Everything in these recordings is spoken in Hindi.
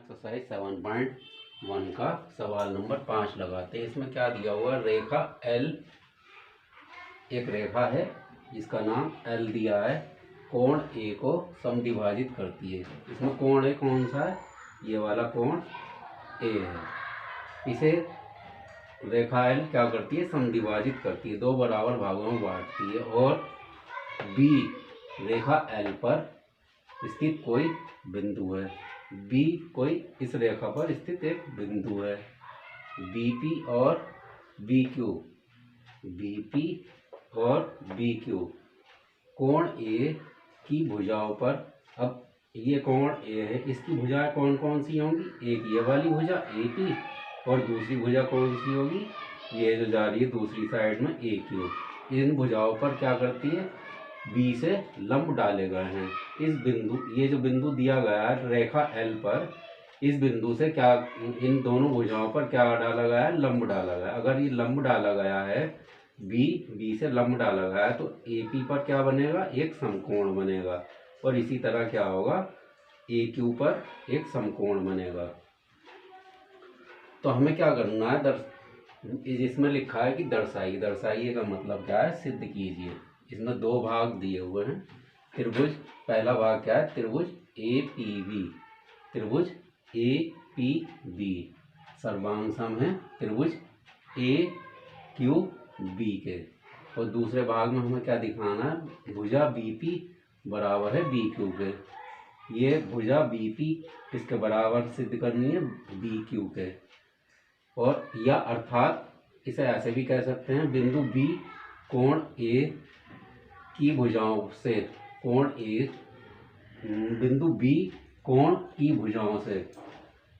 एक्सरसाइज 7.1 का सवाल नंबर 5 लगाते हैं। इसमें क्या दिया हुआ है, रेखा एल, एक रेखा है जिसका नाम एल दिया है, कोण ए को समद्विभाजित करती है। इसमें कोण है कौन सा है, ये वाला कोण ए है। इसे रेखा एल क्या करती है, समद्विभाजित करती है, दो बराबर भागों में बांटती है। और बी रेखा एल पर स्थित कोई बिंदु है, बी कोई इस रेखा पर स्थित एक बिंदु है, बीपी और बी क्यू, बीपी और बी क्यू कोण ए की भुजाओं पर। अब ये कोण ए है, इसकी भुजाएं कौन कौन सी होंगी, एक ये वाली भुजा ए पी और दूसरी भुजा कौन सी होगी, ये जो जा रही है दूसरी साइड में ए क्यू। इन भुजाओं पर क्या करती है, बी से लंब डाले गए हैं। इस बिंदु, ये जो बिंदु दिया गया है रेखा एल पर, इस बिंदु से क्या, इन दोनों भुजाओं पर क्या डाला गया है, लंब डाला गया है। अगर ये लंब डाला गया है, बी से लंब डाला गया है, तो ए पी पर क्या बनेगा, एक समकोण बनेगा। और इसी तरह क्या होगा, ए क्यू पर एक समकोण बनेगा। तो हमें क्या करना है, इसमें लिखा है कि दर्शाइए, दर्शाइए का मतलब क्या है, सिद्ध कीजिए। इसमें दो भाग दिए हुए हैं त्रिभुज। पहला भाग क्या है, त्रिभुज ए पी बी, त्रिभुज ए पी बी सर्वांग सम है त्रिभुज ए क्यू बी के। और दूसरे भाग में हमें क्या दिखाना है, भुजा बी पी बराबर है बी क्यू के। ये भुजा बी पी किसके बराबर सिद्ध करनी है, बी क्यू के। और या अर्थात इसे ऐसे भी कह सकते हैं, बिंदु बी कोण ए की भुजाओं से, कोण ए बिंदु बी कोण की भुजाओं से,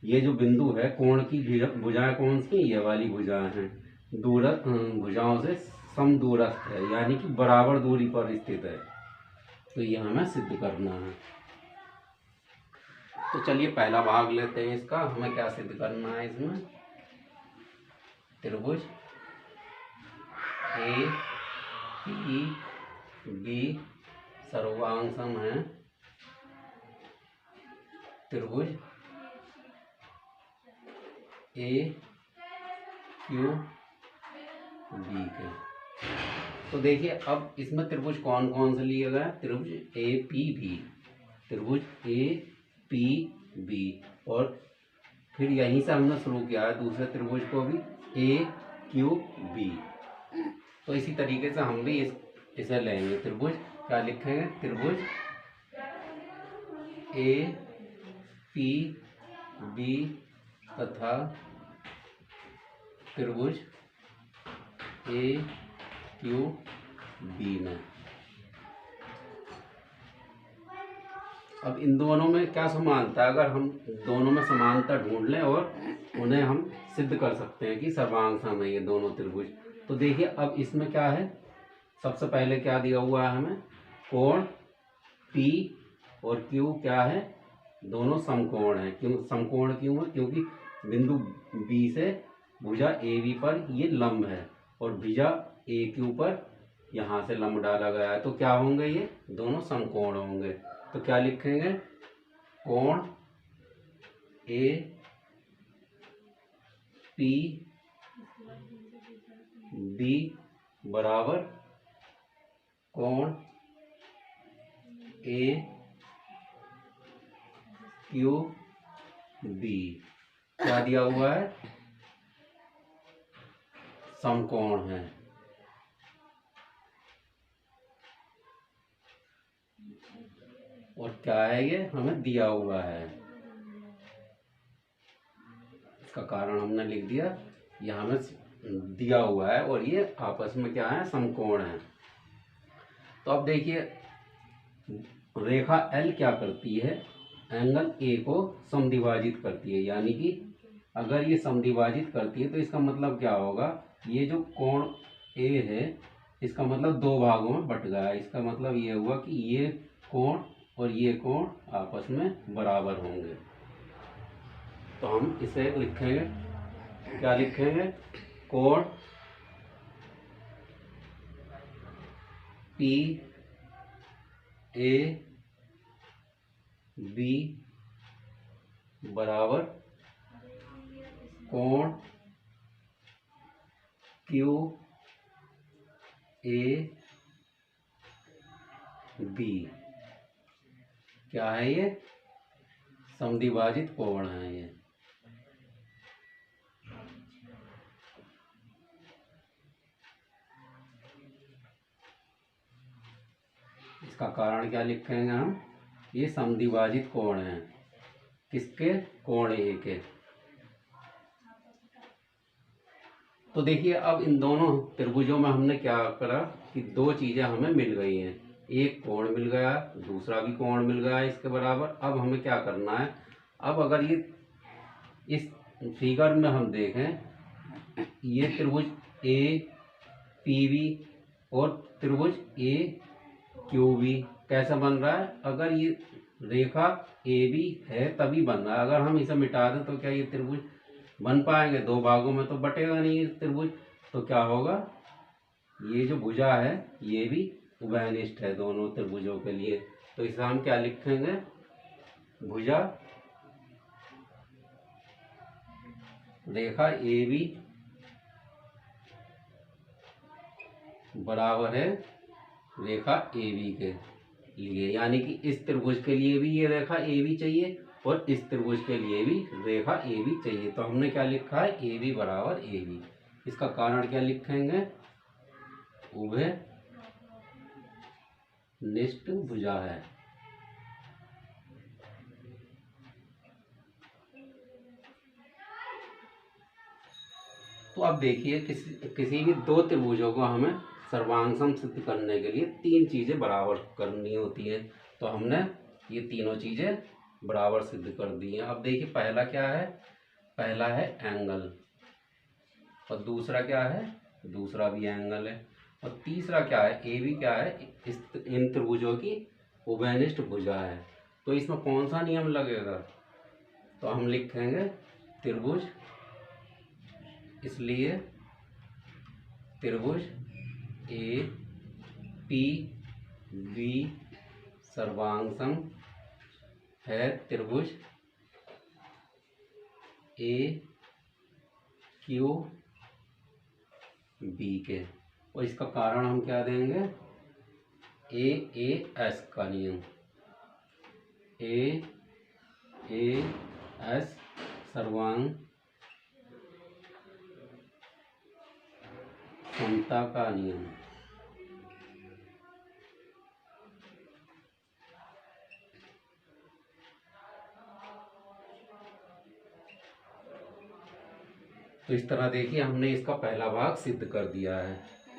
ये जो बिंदु है कोण की भुजाएं कौन सी, ये वाली भुजाएं हैं, भुजाओं से समदूरस्थ है, यानी कि बराबर दूरी पर स्थित है। तो ये हमें सिद्ध करना है। तो चलिए पहला भाग लेते हैं इसका। हमें क्या सिद्ध करना है, इसमें त्रिभुज ए पी बी सर्वांग सम है त्रिभुज ए क्यू बी के। तो देखिए अब इसमें त्रिभुज कौन कौन से लिए गए, त्रिभुज ए पी बी, त्रिभुज ए पी बी। और फिर यहीं से हमने शुरू किया है दूसरे त्रिभुज को भी, ए क्यू बी। तो इसी तरीके से हम भी इसे लेंगे, त्रिभुज क्या लिखेंगे, त्रिभुज ए पी बी तथा त्रिभुज ए क्यू बी में। अब इन दोनों में क्या समानता है, अगर हम दोनों में समानता ढूंढ लें और उन्हें हम सिद्ध कर सकते हैं कि सर्वांग सम है ये दोनों त्रिभुज। तो देखिए अब इसमें क्या है, सबसे पहले क्या दिया हुआ है हमें, कोण P और Q क्या है, दोनों समकोण है। क्यों समकोण क्यों है, क्योंकि बिंदु B से भुजा AB पर ये लंब है और भुजा AQ पर यहाँ से लंब डाला गया है। तो क्या होंगे, ये दोनों समकोण होंगे। तो क्या लिखेंगे, कोण ए पी बी बराबर कोण ए क्यू बी। क्या दिया हुआ है, समकोण है। और क्या है, ये हमें दिया हुआ है, इसका कारण हमने लिख दिया, ये हमें दिया हुआ है और ये आपस में क्या है, समकोण है। तो अब देखिए रेखा एल क्या करती है, एंगल ए को समद्विभाजित करती है। यानी कि अगर ये समद्विभाजित करती है तो इसका मतलब क्या होगा, ये जो कोण ए है इसका मतलब दो भागों में बट गया है। इसका मतलब ये हुआ कि ये कोण और ये कोण आपस में बराबर होंगे। तो हम इसे लिखेंगे, क्या लिखेंगे, कोण पी ए बी बराबर कोण क्यू ए बी। क्या है ये? समद्विभाजित कोण है ये। इसका कारण क्या लिखेंगे हम? ये समद्विभाजित कोण है। किसके? कोण ए के। तो देखिए अब इन दोनों त्रिभुजों में हमने क्या करा कि दो चीजें हमें मिल गई हैं। एक कोण मिल गया, दूसरा भी कोण मिल गया इसके बराबर। अब हमें क्या करना है? अब अगर ये इस फिगर में हम देखें, ये त्रिभुज ए पी बी और त्रिभुज ए क्यू बी कैसा बन रहा है? अगर ये रेखा ए बी है तभी बन रहा है। अगर हम इसे मिटा दें तो क्या ये त्रिभुज बन पाएंगे? दो भागों में तो बटेगा नहीं ये त्रिभुज। तो क्या होगा? ये जो भुजा है ये भी उभयनिष्ठ है दोनों त्रिभुजों के लिए। तो इसे हम क्या लिखेंगे? भुजा रेखा ए बी बराबर है रेखा ए बी के लिए, यानी कि इस त्रिभुज के लिए भी ये रेखा ए बी चाहिए और इस त्रिभुज के लिए भी रेखा ए बी चाहिए। तो हमने क्या लिखा है? ए बी बराबर ए बी। इसका कारण क्या लिखेंगे? उभयनिष्ठ भुजा है। तो अब देखिए किसी भी दो त्रिभुजों को हमें सर्वांग सिद्ध करने के लिए तीन चीजें बराबर करनी होती है। तो हमने ये तीनों चीजें बराबर सिद्ध कर दी है। अब देखिए पहला क्या है? पहला है एंगल, और दूसरा क्या है? दूसरा भी एंगल है, और तीसरा क्या है? ए बी क्या है? इन त्रिभुजों की उभयनिष्ठ भुजा है। तो इसमें कौन सा नियम लगेगा? तो हम लिखेंगे त्रिभुज, इसलिए त्रिभुज ए पी बी सर्वांग है त्रिभुज ए क्यू बी के। और इसका कारण हम क्या देंगे? ए एस का नियम। ए एस सर्वांग समता का नियम। तो इस तरह देखिए हमने इसका पहला भाग सिद्ध कर दिया है।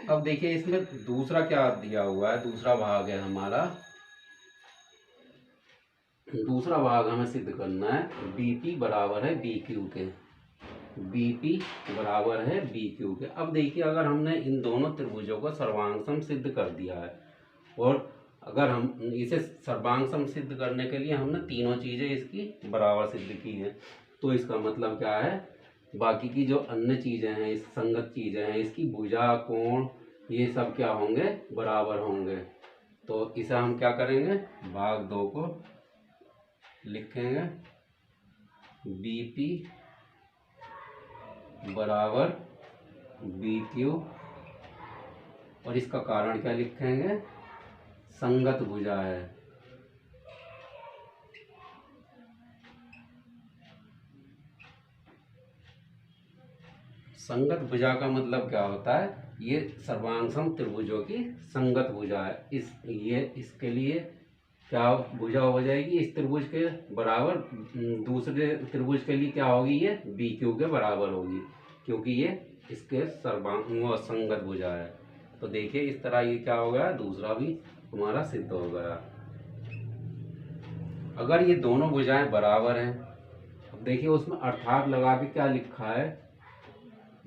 अब देखिए इसमें दूसरा क्या दिया हुआ है? दूसरा भाग है हमारा, दूसरा भाग हमें सिद्ध करना है बीपी बराबर है बी क्यू के। बीपी बराबर है बी क्यू के। अब देखिए अगर हमने इन दोनों त्रिभुजों को सर्वांग सिद्ध कर दिया है, और अगर हम इसे सर्वांग सिद्ध करने के लिए हमने तीनों चीजें इसकी बराबर सिद्ध की हैं, तो इसका मतलब क्या है? बाकी की जो अन्य चीजें हैं, इस संगत चीजें हैं, इसकी भुजा कोण ये सब क्या होंगे? बराबर होंगे। तो इसे हम क्या करेंगे? भाग दो को लिखेंगे बीपी बराबर बी क्यू, और इसका कारण क्या लिखेंगे? संगत भुजा है। संगत भुजा का मतलब क्या होता है? ये सर्वांग त्रिभुजों की संगत भुजा है। इसके लिए क्या भुजा हो जाएगी? इस त्रिभुज के बराबर दूसरे त्रिभुज के लिए क्या होगी? ये बी क्यू के बराबर होगी, क्योंकि ये इसके सर्वांग संगत भुजा है। तो देखिए इस तरह ये क्या हो गया? दूसरा भी हमारा सिद्ध हो गया। अगर ये दोनों भुजाएं बराबर हैं, अब देखिए उसमें अर्थात लगा के क्या लिखा है?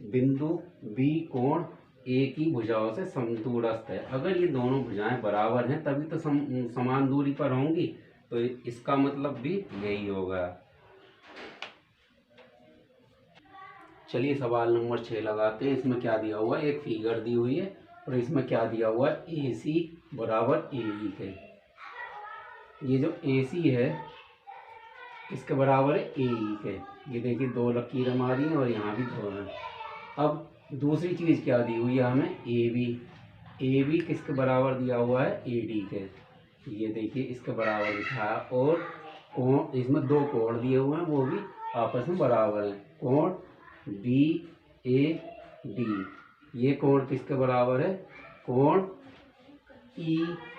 बिंदु बी कोण ए की भुजाओं से समदूरस्थ है। अगर ये दोनों भुजाएं बराबर हैं तभी तो समान दूरी पर होंगी। तो इसका मतलब भी यही होगा। चलिए सवाल नंबर 6 लगाते हैं। इसमें क्या दिया हुआ है? एक फिगर दी हुई है और इसमें क्या दिया हुआ है? ए सी बराबर ए बी के। ये जो ए सी है इसके बराबर है ए ई के। ये देखिए दो लकीर हमारी हैं और यहाँ भी दो हैं। अब दूसरी चीज़ क्या दी हुई है हमें, ए बी किसके बराबर दिया हुआ है, ए डी के। ये देखिए इसके बराबर लिखा है। और कोण, इसमें दो कोण दिए हुए हैं, वो भी आपस में बराबर हैं। कोण बी ए डी, ये कोण किसके बराबर है, कोण ई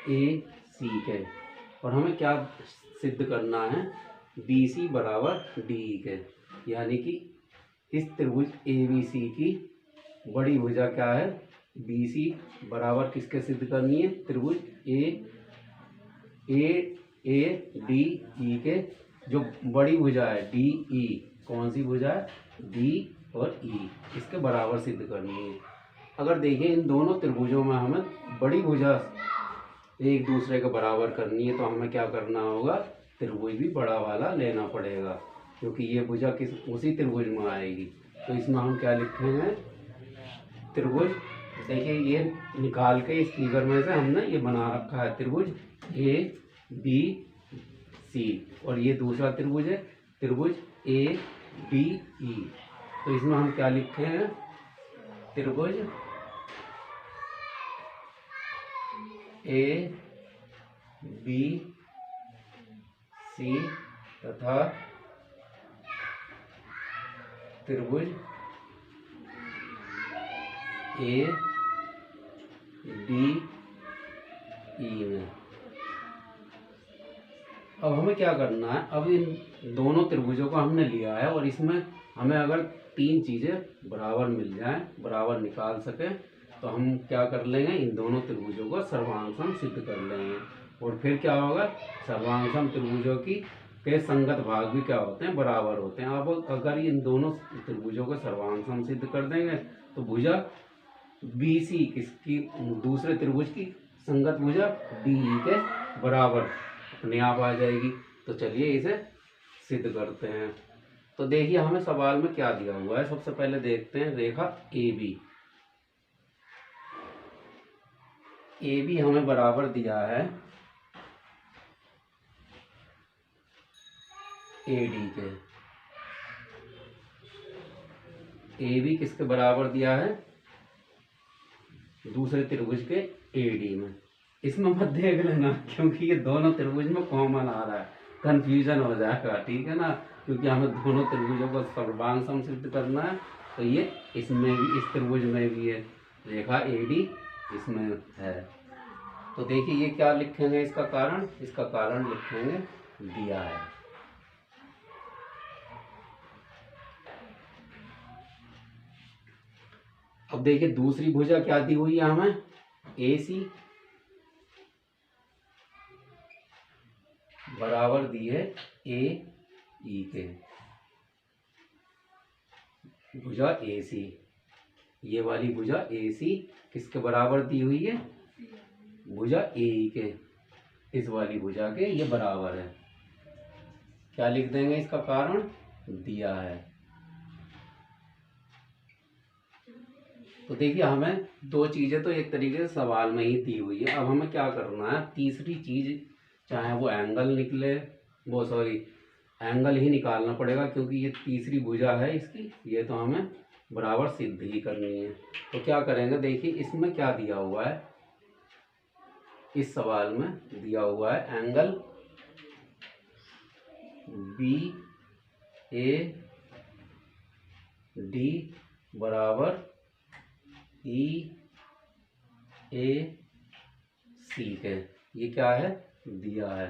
ए सी के। और हमें क्या सिद्ध करना है, बी सी बराबर डी के। यानी कि इस त्रिभुज ए बी सी की बड़ी भुजा क्या है, बी सी बराबर किसके सिद्ध करनी है, त्रिभुज ए डी ई के। जो बड़ी भुजा है डी ई, कौन सी भुजा है, डी और ई, इसके बराबर सिद्ध करनी है। अगर देखें इन दोनों त्रिभुजों में हमें बड़ी भुजा एक दूसरे के बराबर करनी है तो हमें क्या करना होगा, त्रिभुज भी बड़ा वाला लेना पड़ेगा, क्योंकि ये भुजा किस उसी त्रिभुज में आएगी। तो इसमें हम क्या लिखेंगे, त्रिभुज, देखिए ये निकाल के इस फिगर में से हमने ये बना रखा है त्रिभुज ए बी सी, और ये दूसरा त्रिभुज है त्रिभुज ए डी ई। तो इसमें हम क्या लिखे हैं, त्रिभुज ए बी सी तथा त्रिभुज ए डी ई में। अब हमें क्या करना है, अब इन दोनों त्रिभुजों को हमने लिया है और इसमें हमें अगर तीन चीज़ें बराबर मिल जाएं, बराबर निकाल सकें, तो हम क्या कर लेंगे, इन दोनों त्रिभुजों को सर्वांग सिद्ध कर लेंगे। और फिर क्या होगा, सर्वांग त्रिभुजों के संगत भाग भी क्या होते हैं, बराबर होते हैं। अब अगर इन दोनों त्रिभुजों को सर्वांग सिद्ध कर देंगे तो भुजा बी सी किसकी, दूसरे त्रिभुज की संगत भुजा डी ई के बराबर अपने आप आ जाएगी। तो चलिए इसे सिद्ध करते हैं। तो देखिए हमें सवाल में क्या दिया हुआ है, सबसे पहले देखते हैं रेखा ए बी हमें बराबर दिया है ए डी के। ए बी किसके बराबर दिया है, दूसरे त्रिभुज के ए डी में। इसमें मत देख लेना क्योंकि ये दोनों त्रिभुज में कॉमन आ रहा है, कंफ्यूजन हो जाएगा, ठीक है ना, क्योंकि हमें दोनों त्रिभुजों को सर्वांग सिद्ध करना है। तो ये इसमें भी, इस त्रिभुज में भी है रेखा ए डी, इसमें है। तो देखिए ये क्या लिखेंगे, इसका कारण, इसका कारण लिखेंगे दिया है। अब देखिए दूसरी भुजा क्या दी हुई है हमें, ए सी बराबर दी है ए ई के। भुजा ए सी, ये वाली भुजा ए सी किसके बराबर दी हुई है, भुजा ए ई के, इस वाली भुजा के ये बराबर है। क्या लिख देंगे, इसका कारण दिया है। तो देखिए हमें दो चीजें तो एक तरीके से सवाल में ही दी हुई है। अब हमें क्या करना है, तीसरी चीज, चाहे वो एंगल निकले, वो सॉरी एंगल ही निकालना पड़ेगा, क्योंकि ये तीसरी भुजा है इसकी, ये तो हमें बराबर सिद्ध ही करनी है। तो क्या करेंगे, देखिए इसमें क्या दिया हुआ है, इस सवाल में दिया हुआ है एंगल बी ए डी बराबर ई ए सी के। ये क्या है, दिया है।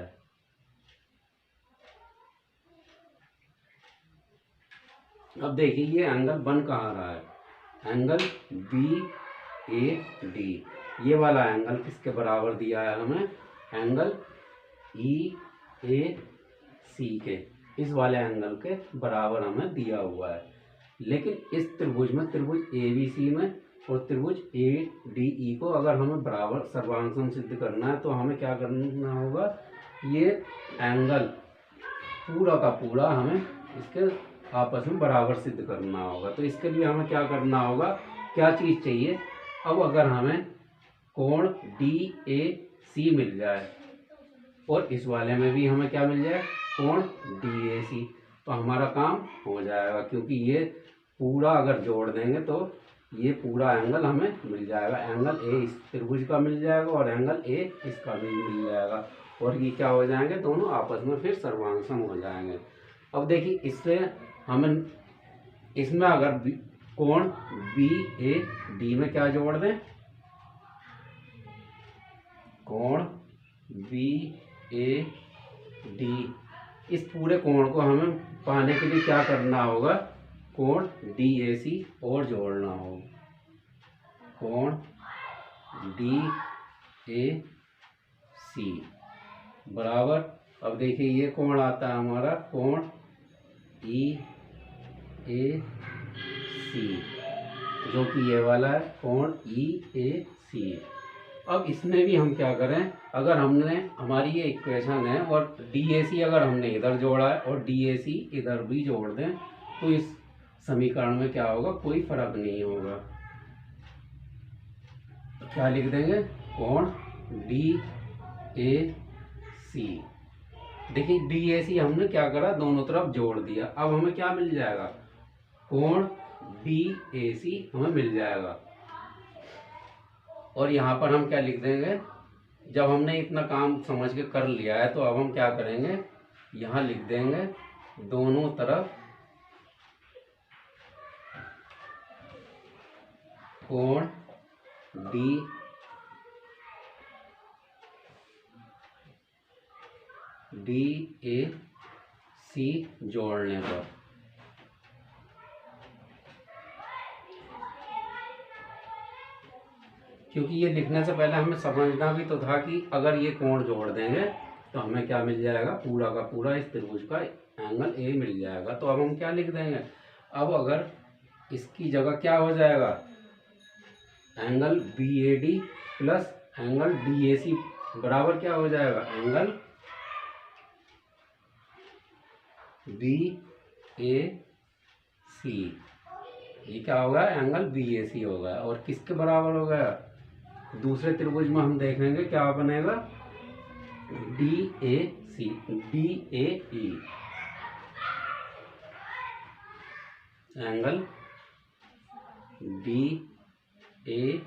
अब देखिए ये एंगल बन कहाँ रहा है, एंगल बी ए डी, ये वाला एंगल किसके बराबर दिया है हमें, एंगल ई ए सी के, इस वाले एंगल के बराबर हमें दिया हुआ है। लेकिन इस त्रिभुज में, त्रिभुज ए बी सी में और त्रिभुज ए डी ई को अगर हमें बराबर सर्वांग सिद्ध करना है तो हमें क्या करना होगा, ये एंगल पूरा का पूरा हमें इसके आपस में बराबर सिद्ध करना होगा। तो इसके लिए हमें क्या करना होगा, क्या चीज़ चाहिए, अब अगर हमें कोण डी ए सी मिल जाए और इस वाले में भी हमें क्या मिल जाए, कोण DAC। तो हमारा काम हो जाएगा, क्योंकि ये पूरा अगर जोड़ देंगे तो ये पूरा एंगल हमें मिल जाएगा। एंगल ए इस त्रिभुज का मिल जाएगा और एंगल ए इसका भी मिल जाएगा, और ये क्या हो जाएंगे, दोनों आपस में फिर सर्वांगसम हो जाएंगे। अब देखिए इससे हमें इसमें अगर कोण BAD में क्या जोड़ दें, कोण BAD, इस पूरे कोण को हमें पाने के लिए क्या करना होगा, कोण DAC और जोड़ना होगा, कोण DAC बराबर। अब देखिए ये कोण आता है हमारा कोण EAC, जो कि ये वाला है कोण EAC। अब इसमें भी हम क्या करें, अगर हमने हमारी ये इक्वेशन है और DAC अगर हमने इधर जोड़ा है और DAC इधर भी जोड़ दें तो इस समीकरण में क्या होगा, कोई फर्क नहीं होगा। तो क्या लिख देंगे, कोण DAC। देखिए DAC हमने क्या करा, दोनों तरफ जोड़ दिया। अब हमें क्या मिल जाएगा, कोण BAC हमें मिल जाएगा। और यहाँ पर हम क्या लिख देंगे, जब हमने इतना काम समझ के कर लिया है तो अब हम क्या करेंगे, यहाँ लिख देंगे दोनों तरफ कोण DAC जोड़ने पर। क्योंकि ये लिखने से पहले हमें समझना भी तो था कि अगर ये कोण जोड़ देंगे तो हमें क्या मिल जाएगा, पूरा का पूरा इस त्रिभुज का एंगल A मिल जाएगा। तो अब हम क्या लिख देंगे, अब अगर इसकी जगह क्या हो जाएगा, angle BAD plus angle DAC बराबर क्या हो जाएगा, एंगल BAC। ये क्या होगा, एंगल BAC होगा। और किसके बराबर हो गया, दूसरे त्रिभुज में हम देखेंगे क्या बनेगा, DAE, एंगल DAE।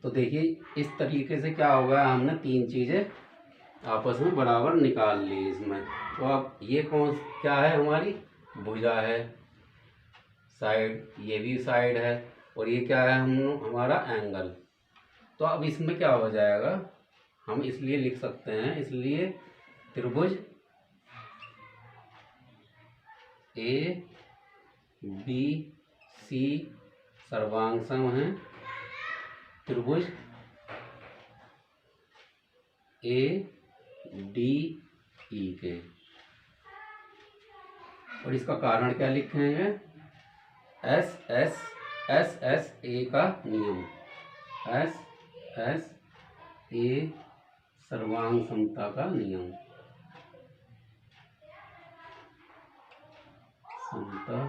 तो देखिए इस तरीके से क्या हो गया, हमने तीन चीजें आपस में बराबर निकाल ली इसमें। तो अब ये कौन क्या है, हमारी भुजा है, साइड, ये भी साइड है, और ये क्या है, हमारा एंगल। तो अब इसमें क्या हो जाएगा, हम इसलिए लिख सकते हैं, इसलिए त्रिभुज ABC सर्वांगसम है त्रिभुज ADE के। और इसका कारण क्या लिखेंगे, SSA का नियम, SSA सर्वांग समता का नियम, समता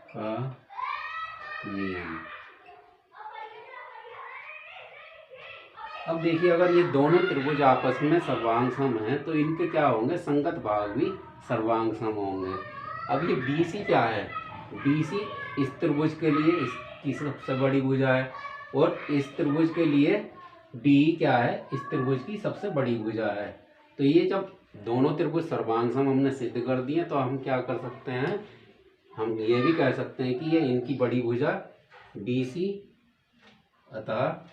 का नियम। अब देखिए अगर ये दोनों त्रिभुज आपस में सर्वांगसम हैं तो इनके क्या होंगे, संगत भाग भी सर्वांगसम होंगे। अब ये BC क्या है, BC इस त्रिभुज के लिए इसकी सबसे बड़ी भुजा है, और इस त्रिभुज के लिए DE क्या है, इस त्रिभुज की सबसे बड़ी भुजा है। तो ये जब दोनों त्रिभुज सर्वांगसम हमने सिद्ध कर दिए तो हम क्या कर सकते हैं, हम ये भी कह सकते हैं कि ये इनकी बड़ी भुजा BC, अतः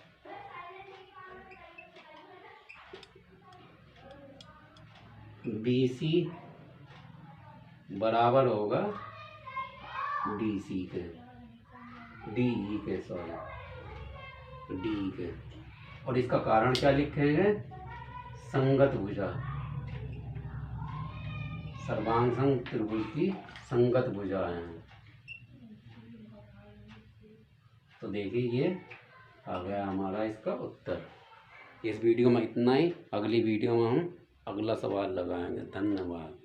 BC बराबर होगा DE के DE के। और इसका कारण क्या लिखेंगे, संगत भुजा, सर्वांगसम त्रिभुज की संगत भुजा है। तो देखिए ये आ गया हमारा इसका उत्तर। इस वीडियो में इतना ही, अगली वीडियो में हम अगला सवाल लगाएंगे। धन्यवाद।